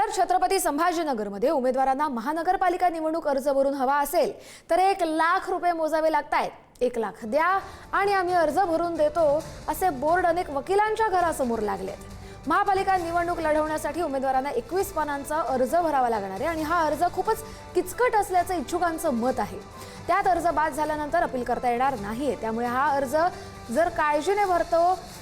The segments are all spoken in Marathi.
जर छत्रपती संभाजीनगरमध्ये उमेदवारांना महानगरपालिका निवडणूक अर्ज भरून हवा असेल तर 1 लाख रुपये मोजावे लागतायत। 1 लाख द्या आणि आम्ही अर्ज भरून देतो असे बोर्ड अनेक वकिलांच्या घरासमोर लागलेत। महापालिका निवडणूक लढवण्यासाठी उमेदवारांना 21 पानांचा अर्ज भरावा लागणार आहे आणि हा अर्ज खूपच किचकट असल्याचं इच्छुकांचं मत आहे। त्यात अर्ज बाद झाल्यानंतर अपील करता येणार नाहीये, त्यामुळे हा अर्ज जर काळजीने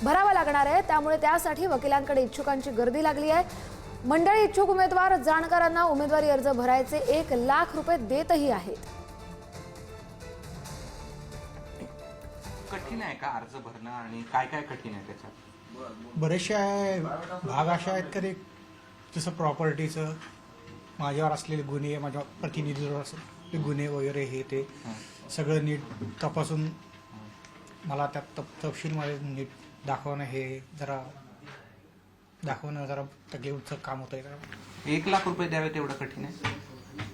भरावा लागणार आहे। त्यामुळे त्यासाठी वकिलांकडे इच्छुकांची गर्दी लागली आहे। मंडळी इच्छुक उमेदवार जाणकारांना उमेदवारी अर्ज भरायचे 1 लाख रुपये देतही आहेत। कठीण आहे का अर्ज भरणं आणि काय काय कठीण आहे त्याच्यात? बरेचसे भाग असे आहेत की जसं प्रॉपर्टीचं माझ्यावर असलेले गुन्हे, माझ्या प्रतिनिधीवर असलेले गुन्हे वगैरे हे ते सगळं नीट तपासून मला त्यात तपशीलमध्ये नीट दाखवणं हे जरा तकलीफचं काम होतं आहे। 1 लाख रुपये द्यावे तेवढं कठीण आहे?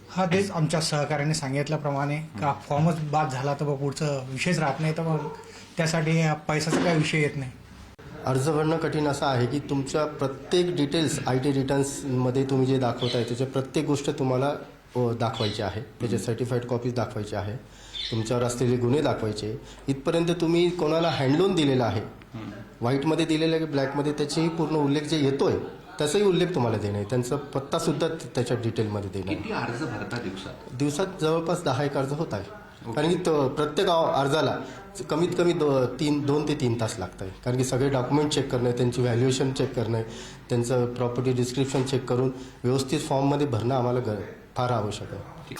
हा, तेच आमच्या सहकार्याने सांगितल्याप्रमाणे का फॉर्मच बाद झाला तर मग पुढचं विषयच राहत नाही, तर मग त्यासाठी पैशाचा काही विषय येत नाही। अर्ज भरणं कठीण असं आहे की तुमच्या प्रत्येक डिटेल्स IT रिटर्न्समध्ये तुम्ही जे दाखवताय त्याच्या प्रत्येक गोष्ट तुम्हाला दाखवायची आहे, त्याचे सर्टिफाईड कॉपीज दाखवायचे आहे, तुमच्यावर असलेले गुन्हे दाखवायचे। इथपर्यंत तुम्ही कोणाला हँडलोन दिलेला आहे, व्हाईटमध्ये दिलेलं आहे की ब्लॅकमध्ये, त्याचेही पूर्ण उल्लेख जे येतोय त्याचाही उल्लेख तुम्हाला देणं आहे, त्यांचा पत्तासुद्धा त्याच्या डिटेलमध्ये देणं आहे। किती अर्ज भरता दिवसात जवळपास 10 अर्ज होत आहे, कारण की प्रत्येक अर्जाला कमीत कमी 2 ते 3 तास लागत आहे, कारण की सगळे डॉक्युमेंट चेक करणं, त्यांची व्हॅल्युएशन चेक करणं, त्यांचं प्रॉपर्टी डिस्क्रिप्शन चेक करून व्यवस्थित फॉर्ममध्ये भरणं आम्हाला फार आवश्यक आहे।